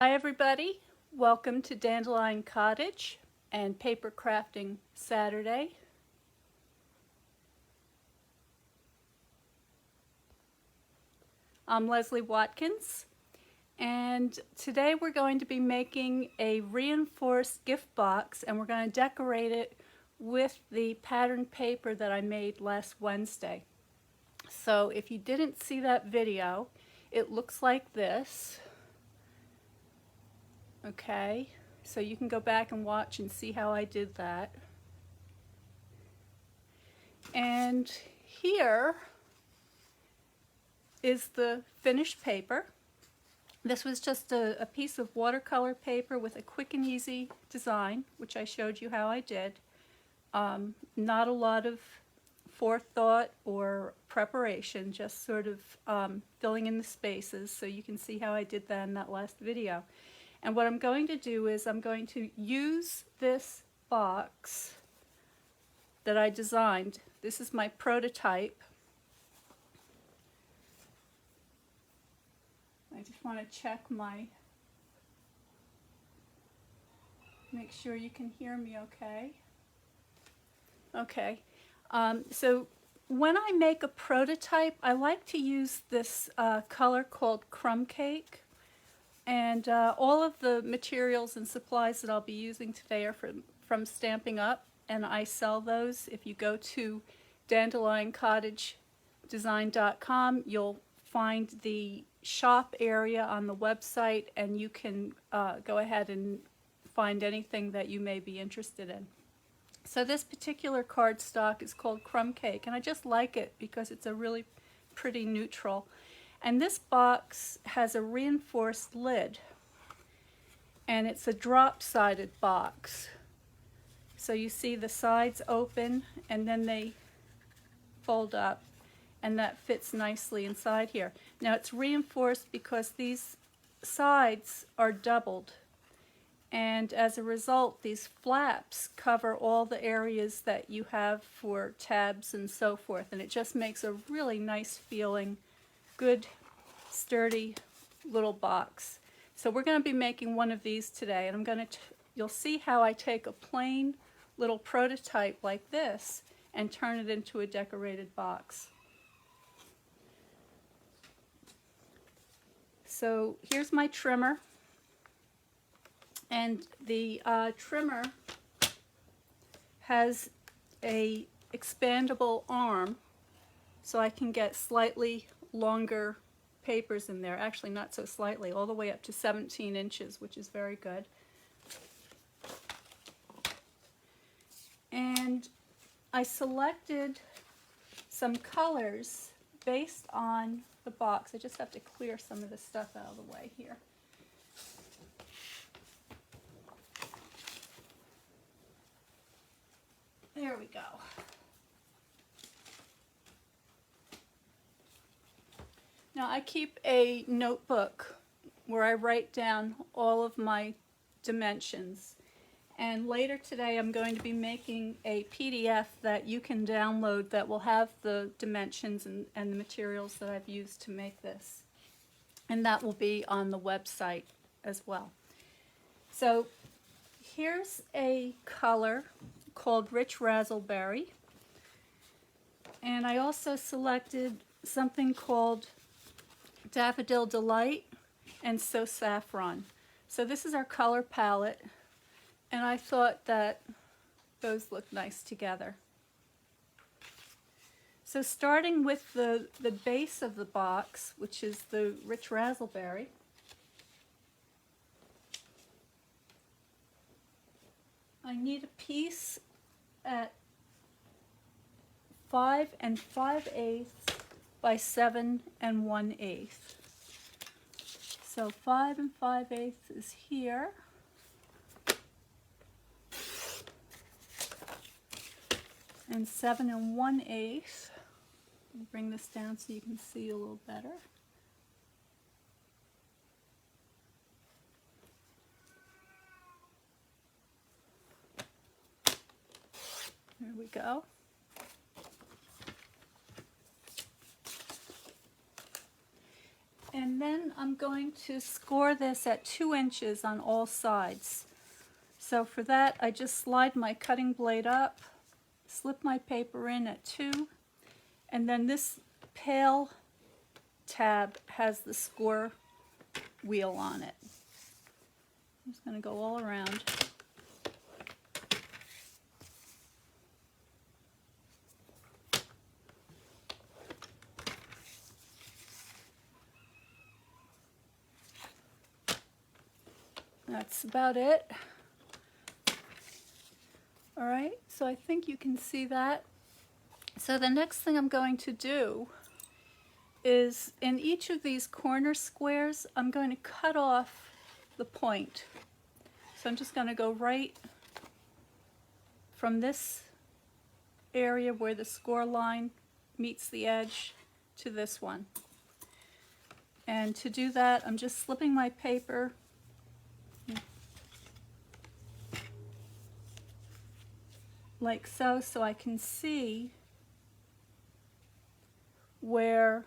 Hi everybody, welcome to Dandelion Cottage and Paper Crafting Saturday. I'm Leslie Watkins, and today we're going to be making a reinforced gift box, and we're going to decorate it with the patterned paper that I made last Wednesday. So if you didn't see that video, it looks like this. Okay, so you can go back and watch and see how I did that. And here is the finished paper. This was just a piece of watercolor paper with a quick and easy design, which I showed you how I did. Not a lot of forethought or preparation, just sort of filling in the spaces, so you can see how I did that in that last video. And what I'm going to do is I'm going to use this box that I designed. This is my prototype. I just want to check make sure you can hear me okay. Okay, so when I make a prototype, I like to use this color called Crumb Cake. And all of the materials and supplies that I'll be using today are from Stamping Up, and I sell those. If you go to DandelionCottageDesign.com, you'll find the shop area on the website, and you can go ahead and find anything that you may be interested in. So this particular cardstock is called Crumb Cake, and I just like it because it's a really pretty neutral. And this box has a reinforced lid, and it's a drop-sided box. So you see the sides open and then they fold up, and that fits nicely inside here. Now it's reinforced because these sides are doubled, and as a result these flaps cover all the areas that you have for tabs and so forth, and it just makes a really nice feeling, good, sturdy little box. So we're going to be making one of these today, and you'll see how I take a plain little prototype like this and turn it into a decorated box. So here's my trimmer, and the trimmer has a expandable arm, so I can get slightly longer papers in there. Actually, not so slightly, all the way up to 17 inches, which is very good. And I selected some colors based on the box. I just have to clear some of the stuff out of the way here. There we go. Now I keep a notebook where I write down all of my dimensions, and later today I'm going to be making a PDF that you can download that will have the dimensions and the materials that I've used to make this, and that will be on the website as well. So here's a color called Rich Razzleberry, and I also selected something called Daffodil Delight and So Saffron. So this is our color palette, and I thought that those look nice together. So starting with the base of the box, which is the Rich Razzleberry, I need a piece at 5 5/8 by 7 1/8. So 5 5/8 is here. And 7 1/8. Let me bring this down so you can see a little better. There we go. And And then I'm going to score this at 2 inches on all sides. So for that, I just slide my cutting blade up, slip my paper in at 2, and then this pail tab has the score wheel on it. I'm just going to go all around. That's about it. All right, so I think you can see that. So the next thing I'm going to do is in each of these corner squares, I'm going to cut off the point. So I'm just going to go right from this area where the score line meets the edge to this one. And to do that, I'm just slipping my paper like so, so I can see where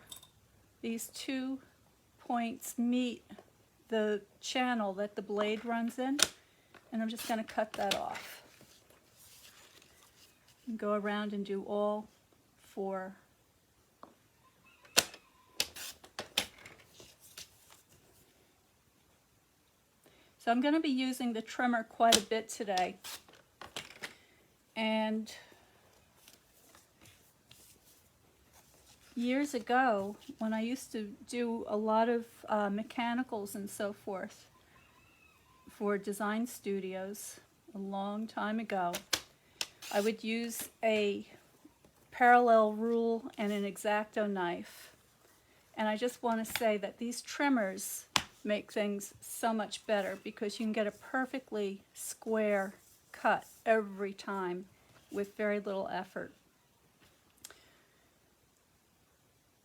these 2 points meet the channel that the blade runs in, and I'm just going to cut that off. And go around and do all 4. So I'm going to be using the trimmer quite a bit today. And years ago, when I used to do a lot of mechanicals and so forth for design studios a long time ago, I would use a parallel rule and an X-Acto knife. And I just want to say that these trimmers make things so much better because you can get a perfectly square cut every time with very little effort.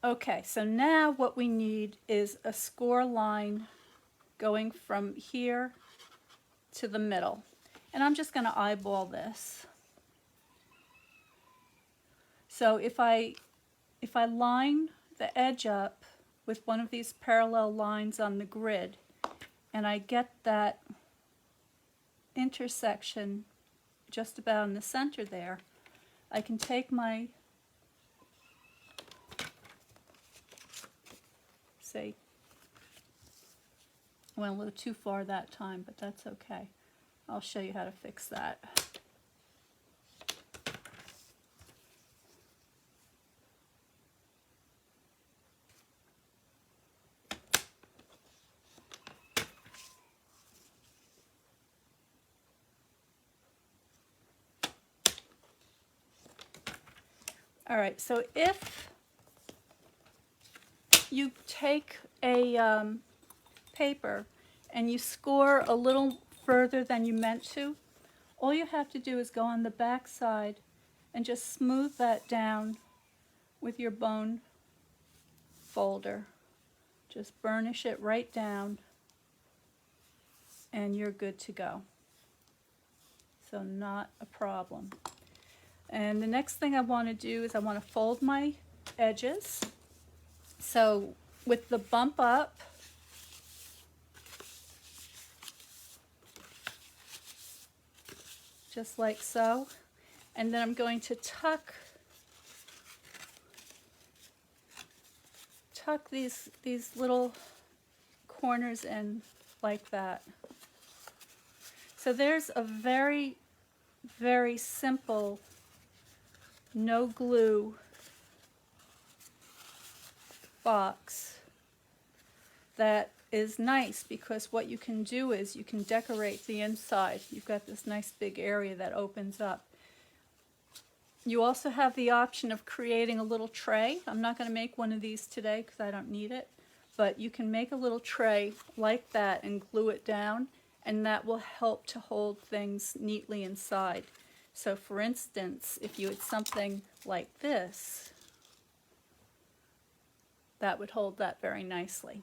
Okay, so now what we need is a score line going from here to the middle. And I'm just going to eyeball this. So if I line the edge up with one of these parallel lines on the grid, and I get that intersection just about in the center there, I can take my, say, went a little too far that time, but that's okay. I'll show you how to fix that. All right, so if you take a paper and you score a little further than you meant to, all you have to do is go on the back side and just smooth that down with your bone folder. Just burnish it right down and you're good to go. So not a problem. And the next thing I want to do is I want to fold my edges. So with the bump up, just like so, and then I'm going to tuck these little corners in like that. So there's a very, very simple no glue box that is nice because what you can do is you can decorate the inside. You've got this nice big area that opens up. You also have the option of creating a little tray. I'm not going to make one of these today because I don't need it, but you can make a little tray like that and glue it down, and that will help to hold things neatly inside. So for instance, if you had something like this, that would hold that very nicely.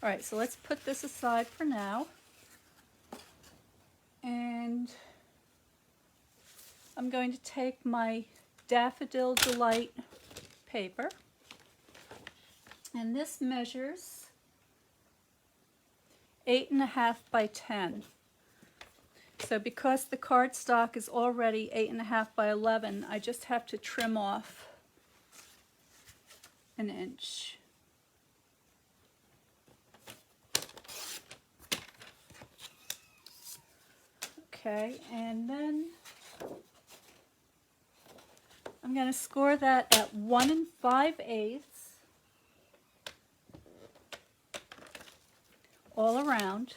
All right, so let's put this aside for now. And I'm going to take my Daffodil Delight paper. And this measures 8.5 by 10. So because the cardstock is already 8.5 by 11, I just have to trim off an inch. Okay, and then I'm going to score that at 1 5/8 all around.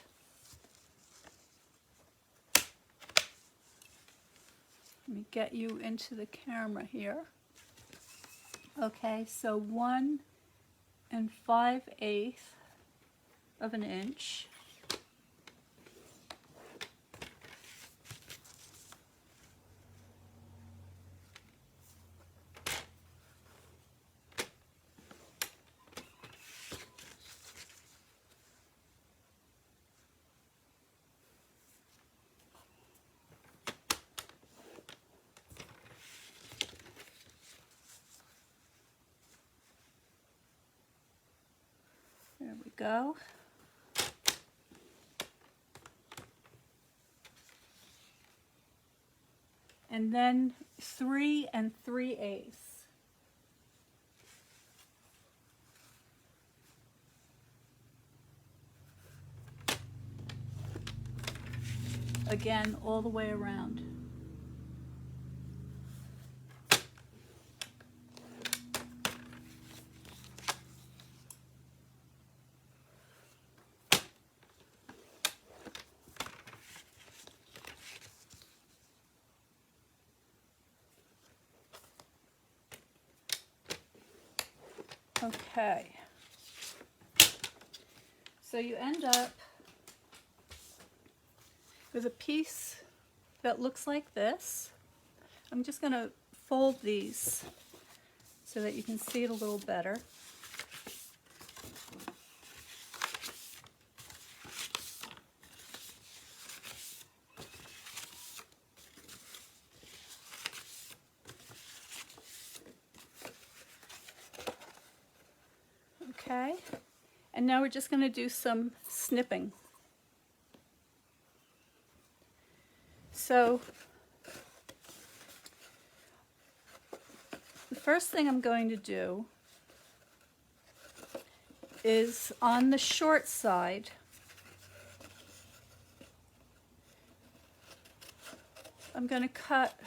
Let me get you into the camera here. Okay, so 1 5/8 of an inch. There we go. And then 3 3/8. Again, all the way around. Okay, so you end up with a piece that looks like this. I'm just going to fold these so that you can see it a little better. Okay, and now we're just going to do some snipping. So the first thing I'm going to do is on the short side, I'm going to cut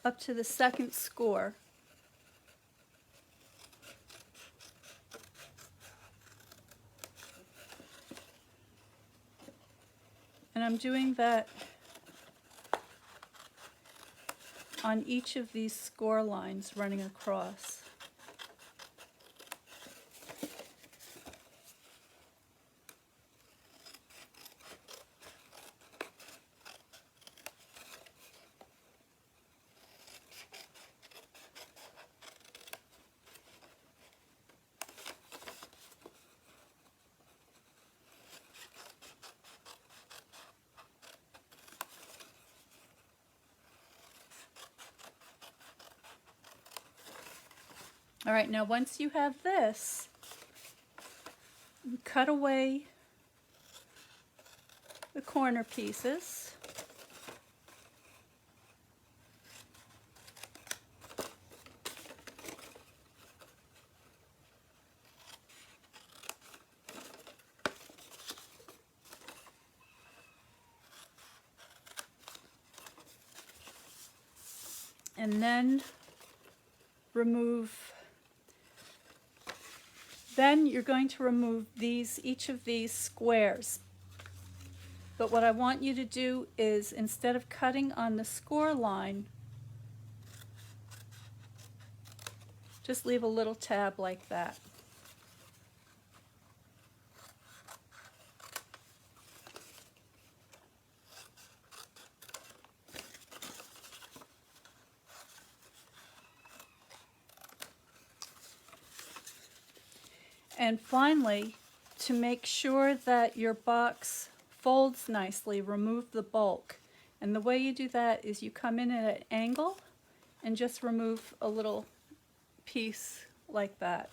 up to the second score. And I'm doing that on each of these score lines running across. All right, now once you have this, you cut away the corner pieces. And then you're going to remove each of these squares. But what I want you to do is, instead of cutting on the score line, just leave a little tab like that. And finally, to make sure that your box folds nicely, remove the bulk. And the way you do that is you come in at an angle and just remove a little piece like that.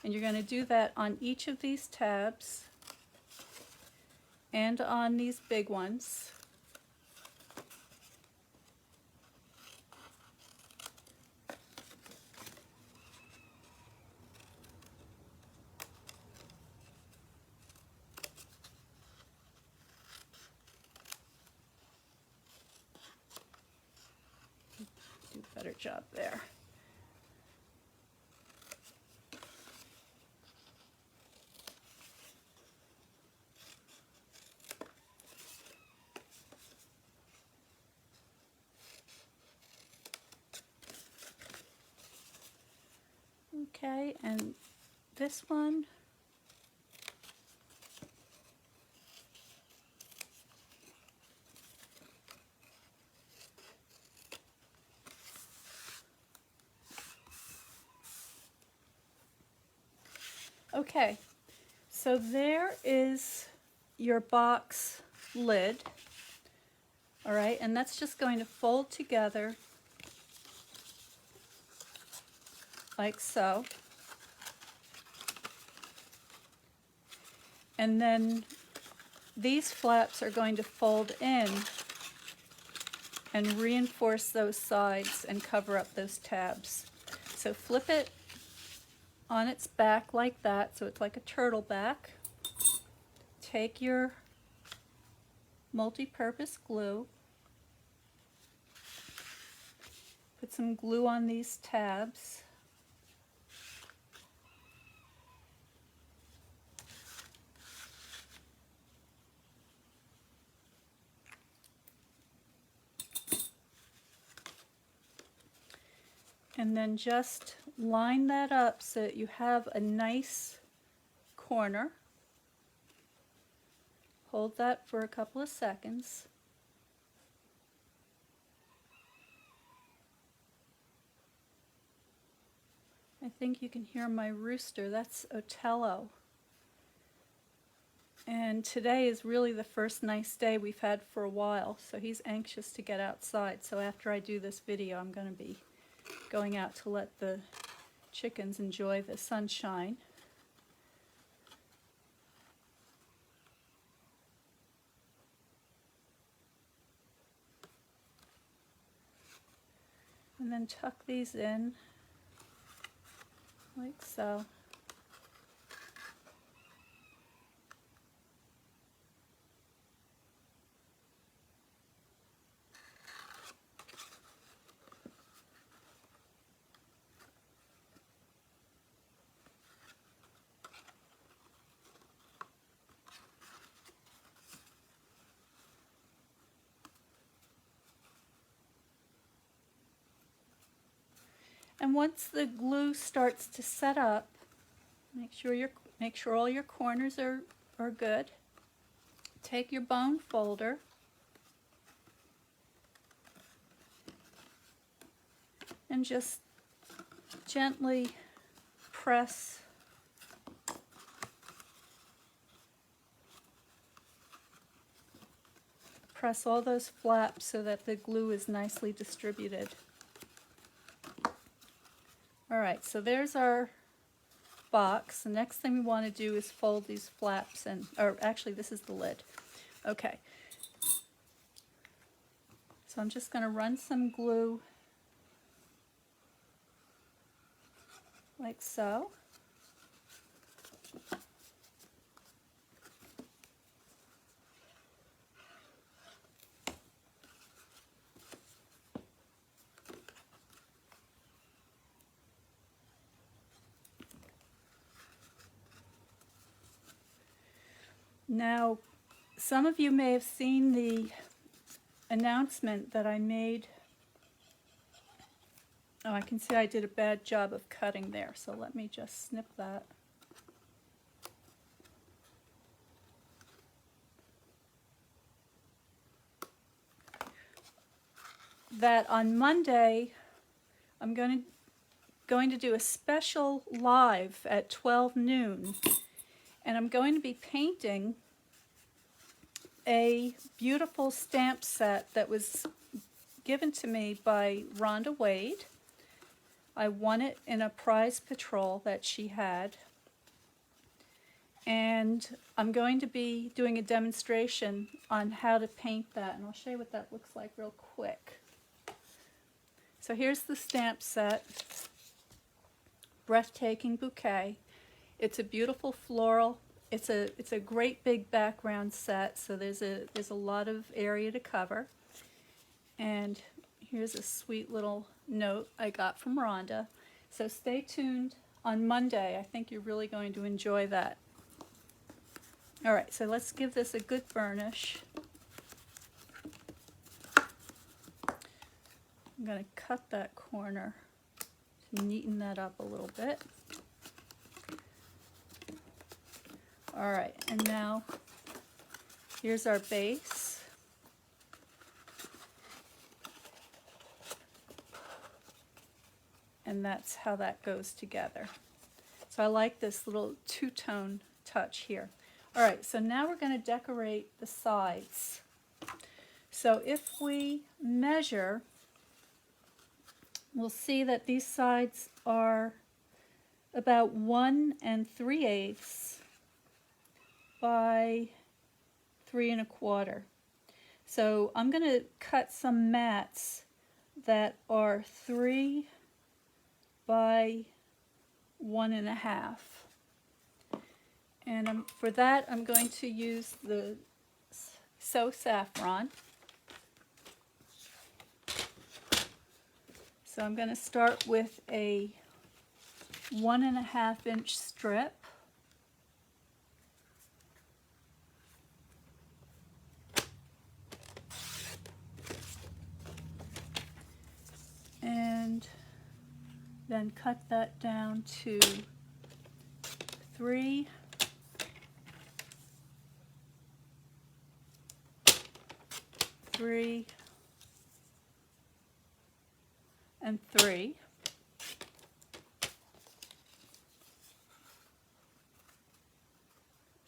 And you're going to do that on each of these tabs and on these big ones. Do a better job there. Okay, and this one, okay, so there is your box lid, all right, and that's just going to fold together like so. And then these flaps are going to fold in and reinforce those sides and cover up those tabs. So flip it on its back like that, so it's like a turtle back. Take your multi-purpose glue, put some glue on these tabs. And then just line that up so that you have a nice corner. Hold that for a couple of seconds. I think you can hear my rooster. That's Otello. And today is really the first nice day we've had for a while, so he's anxious to get outside. So after I do this video, I'm going to be going out to let the chickens enjoy the sunshine. And then tuck these in like so. And once the glue starts to set up, make sure all your corners are good. Take your bone folder and just gently press all those flaps so that the glue is nicely distributed. All right, so there's our box. The next thing we want to do is fold these flaps in, or actually this is the lid. Okay, so I'm just going to run some glue like so. Now, some of you may have seen the announcement that I made. Oh, I can see I did a bad job of cutting there, so let me just snip that. That on Monday, I'm going to do a special live at 12 noon. And I'm going to be painting a beautiful stamp set that was given to me by Rhonda Wade. I won it in a prize patrol that she had. And I'm going to be doing a demonstration on how to paint that, and I'll show you what that looks like real quick. So here's the stamp set, Breathtaking Bouquet. It's a beautiful floral. It's a great big background set, so there's a lot of area to cover. And here's a sweet little note I got from Rhonda. So stay tuned on Monday. I think you're really going to enjoy that. All right, so let's give this a good burnish. I'm going to cut that corner to neaten that up a little bit. All right, and now here's our base. And that's how that goes together. So I like this little two-tone touch here. All right, so now we're going to decorate the sides. So if we measure, we'll see that these sides are about 1 3/8 by 3 1/4. So I'm going to cut some mats that are 3 by 1 1/2. And for that, I'm going to use the So Saffron. So I'm going to start with a 1 1/2 inch strip. And then cut that down to 3 3 and 3.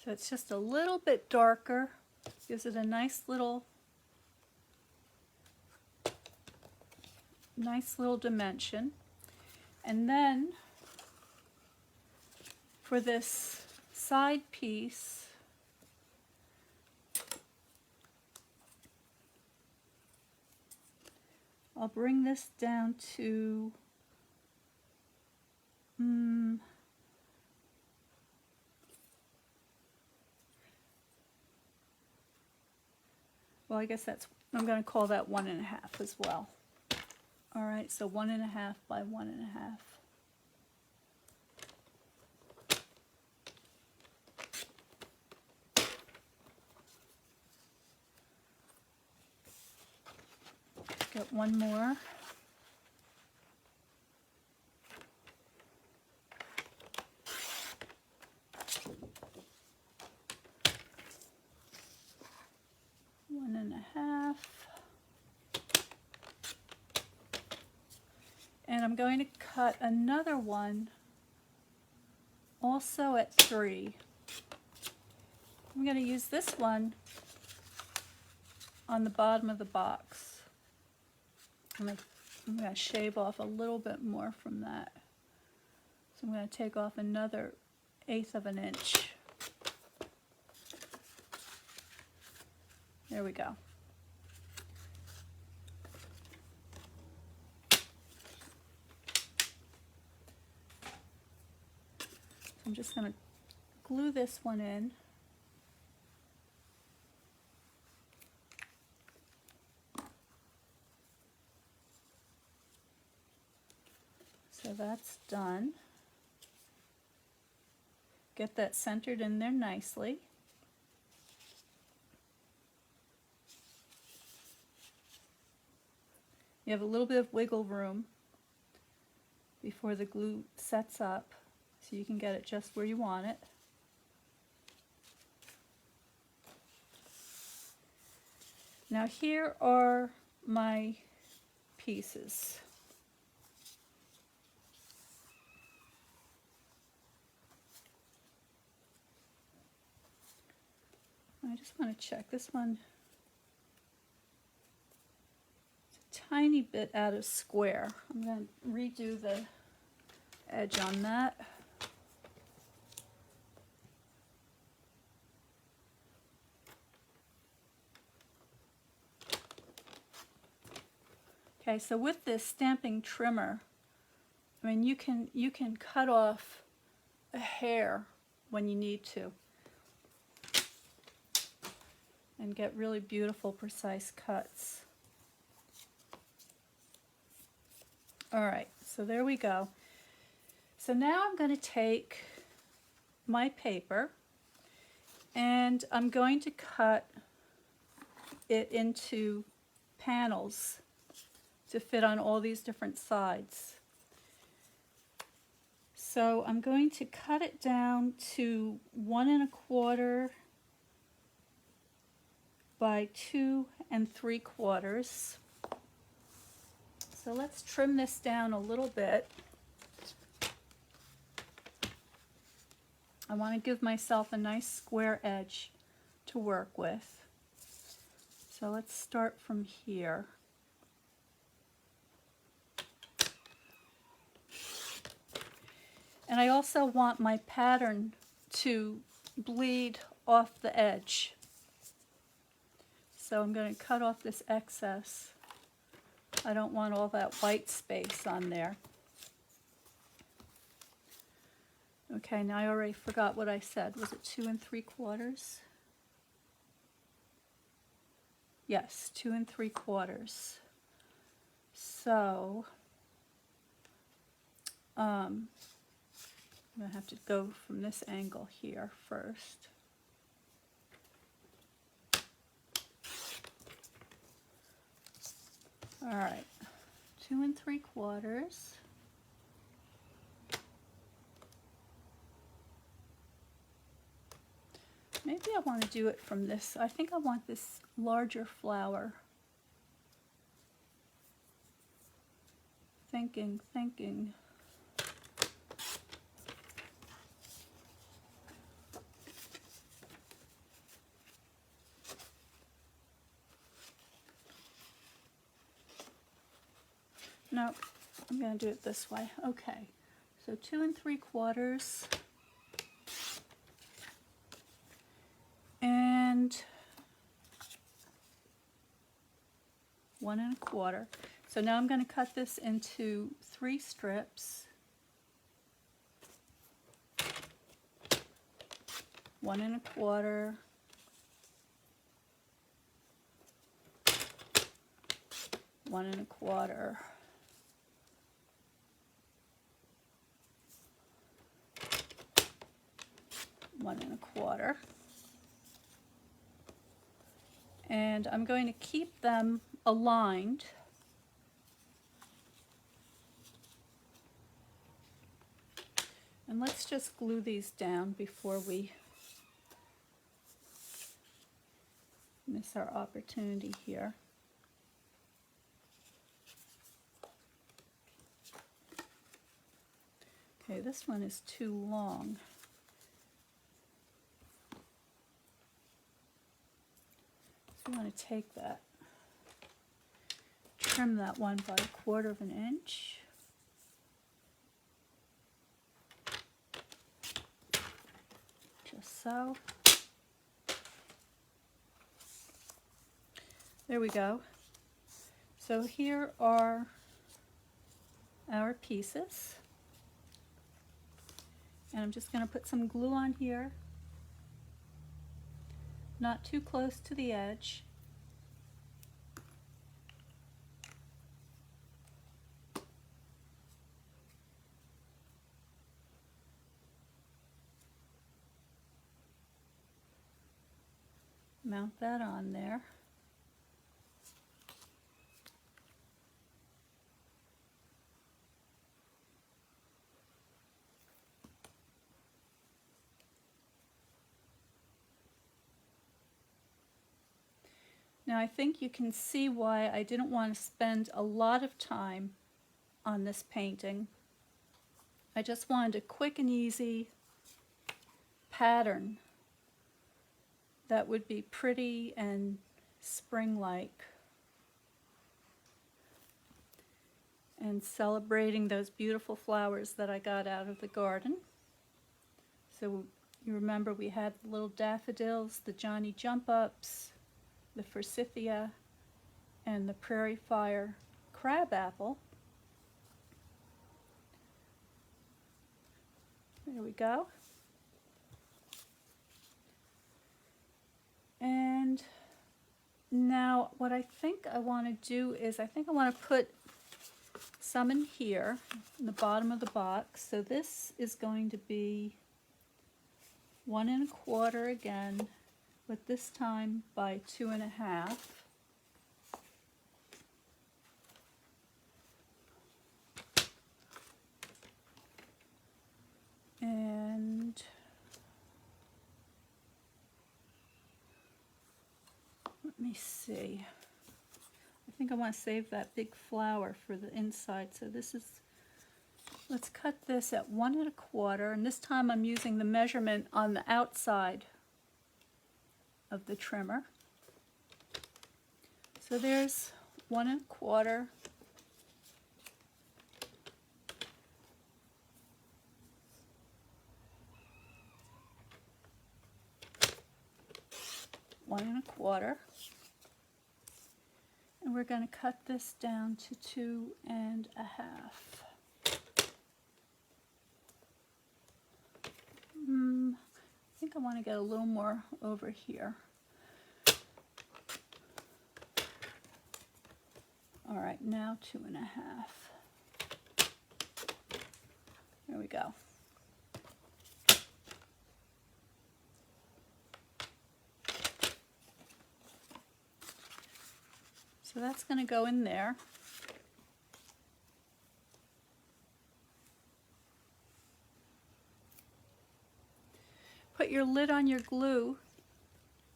So it's just a little bit darker, gives it a nice little dimension. And then for this side piece, I'll bring this down to well, I guess I'm going to call that 1 1/2 as well. All right, so 1 1/2 by 1 1/2. Get one more. One 1/2. And I'm going to cut another one also at 3. I'm going to use this one on the bottom of the box. I'm going to shave off a little bit more from that. So I'm going to take off another 1/8 of an inch. There we go. I'm just going to glue this one in. So that's done. Get that centered in there nicely. You have a little bit of wiggle room before the glue sets up, so you can get it just where you want it. Now here are my pieces. I just want to check this one. It's a tiny bit out of square. I'm going to redo the edge on that. Okay, so with this stamping trimmer, I mean, you can cut off a hair when you need to and get really beautiful, precise cuts. All right, so there we go. So now I'm going to take my paper and I'm going to cut it into panels to fit on all these different sides. So I'm going to cut it down to 1 1/4 by 2 3/4. So let's trim this down a little bit. I want to give myself a nice square edge to work with. So let's start from here. And I also want my pattern to bleed off the edge. So I'm going to cut off this excess. I don't want all that white space on there. Okay, now I already forgot what I said. Was it 2 3/4? Yes, 2 3/4. So I'm going to have to go from this angle here first. All right, 2 3/4. Maybe I want to do it from this. I think I want this larger flower. Thinking. No, I'm going to do it this way. Okay, so 2 3/4 and 1 1/4. So now I'm going to cut this into 3 strips. 1 1/4. 1 1/4. 1 1/4. And I'm going to keep them aligned. And let's just glue these down before we miss our opportunity here. Okay, this one is too long. So I'm going to take that, trim that one by 1/4 inch. Just so. There we go. So here are our pieces. And I'm just going to put some glue on here, not too close to the edge. Mount that on there. Now I think you can see why I didn't want to spend a lot of time on this painting. I just wanted a quick and easy pattern that would be pretty and spring-like and celebrating those beautiful flowers that I got out of the garden. So you remember we had the little daffodils, the Johnny Jump Ups, the forsythia, and the prairie fire crabapple. There we go. And now what I think I want to do is I think I want to put some in here in the bottom of the box. So this is going to be 1 1/4 again, but this time by 2 1/2. And let me see. I think I want to save that big flower for the inside. So this is, let's cut this at 1 1/4, and this time I'm using the measurement on the outside of the trimmer. So there's 1 1/4. One and a quarter, and we're going to cut this down to 2 1/2. I think I want to get a little more over here. All right, now 2 1/2. There we go. So that's going to go in there. Put your lid on your glue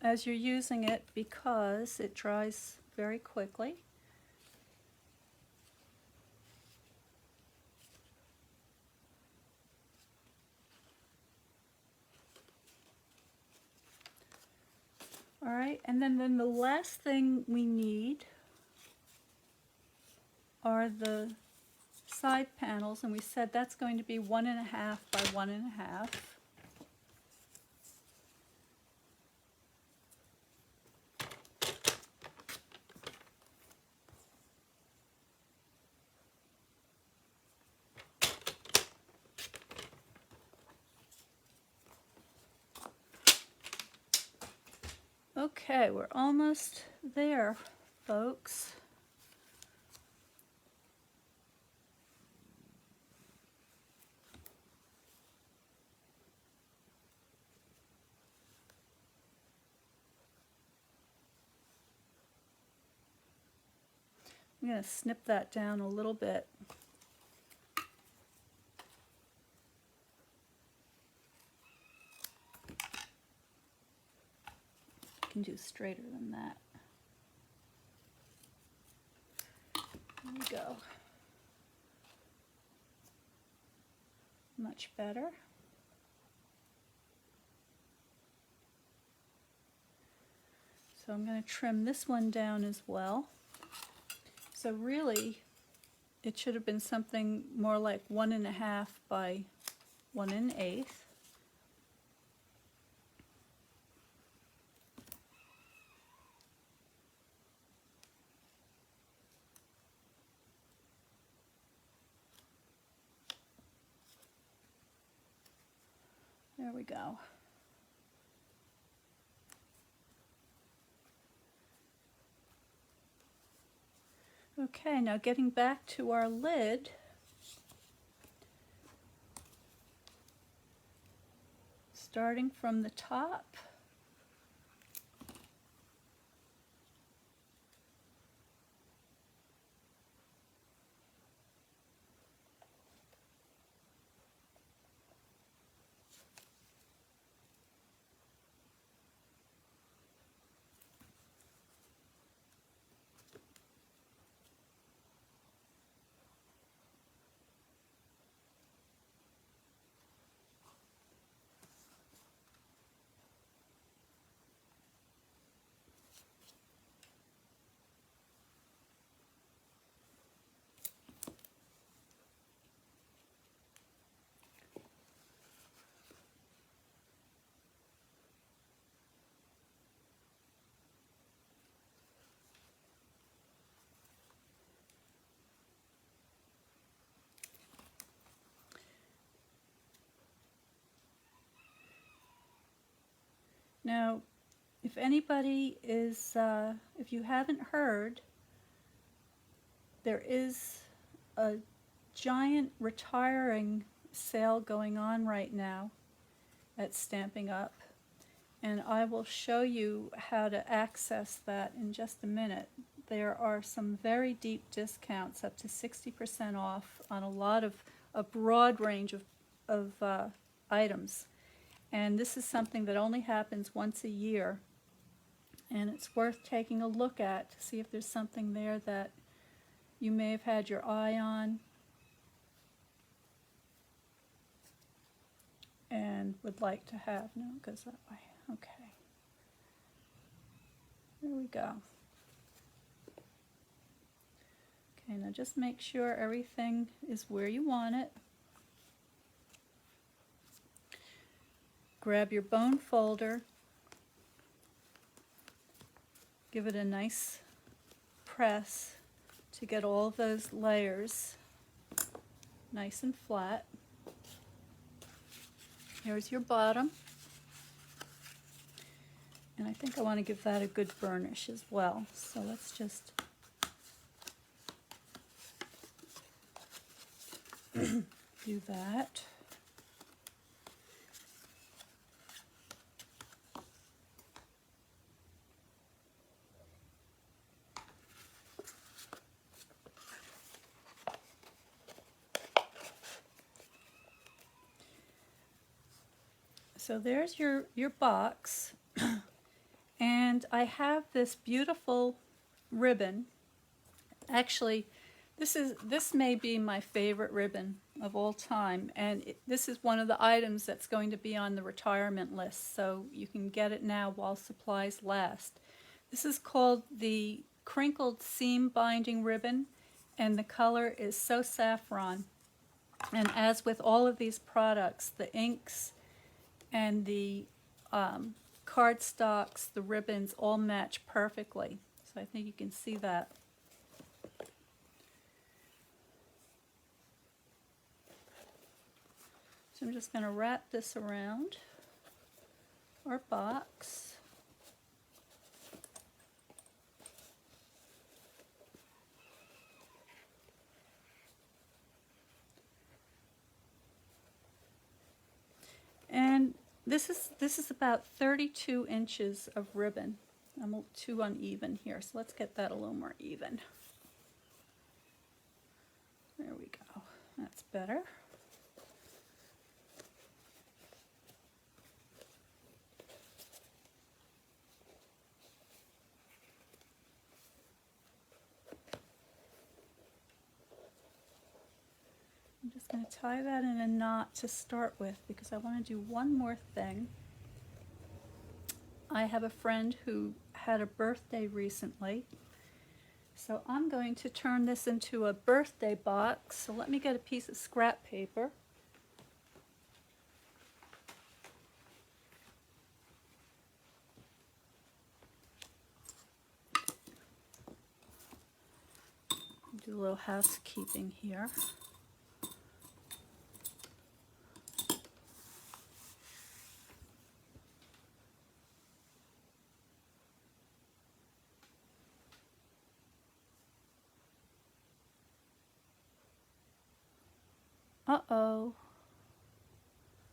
as you're using it because it dries very quickly. All right, and then the last thing we need are the side panels, and we said that's going to be 1 1/2 by 1 1/2. Okay, we're almost there, folks. I'm going to snip that down a little bit. I can do straighter than that. There we go. Much better. So I'm going to trim this one down as well. So really, it should have been something more like 1 1/2 by 1 1/8. There we go. Okay, now getting back to our lid, starting from the top, Now, if anybody is, if you haven't heard, there is a giant retiring sale going on right now at Stamping Up, and I will show you how to access that in just a minute. There are some very deep discounts, up to 60% off on a broad range of items. And this is something that only happens once a year, and it's worth taking a look at to see if there's something there that you may have had your eye on and would like to have. No, it goes that way. Okay. There we go. Okay, now just make sure everything is where you want it. Grab your bone folder, give it a nice press to get all of those layers nice and flat. Here's your bottom, and I think I want to give that a good burnish as well. So let's just do that. So there's your box, and I have this beautiful ribbon. Actually, this may be my favorite ribbon of all time, and this is one of the items that's going to be on the retirement list, so you can get it now while supplies last. This is called the Crinkled Seam Binding Ribbon, and the color is So Saffron. And as with all of these products, the inks and the cardstocks, the ribbons, all match perfectly. So I think you can see that. So I'm just going to wrap this around our box. And this is about 32 inches of ribbon. I'm too uneven here, so let's get that a little more even. There we go. That's better. I'm just going to tie that in a knot to start with because I want to do one more thing. I have a friend who had a birthday recently, so I'm going to turn this into a birthday box. So let me get a piece of scrap paper. Do a little housekeeping here. Uh-oh.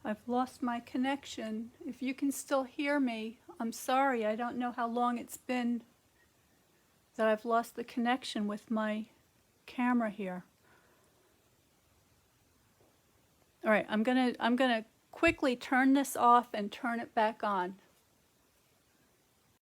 I've lost my connection. If you can still hear me, I'm sorry. I don't know how long it's been that I've lost the connection with my camera here. All right, I'm gonna quickly turn this off and turn it back on.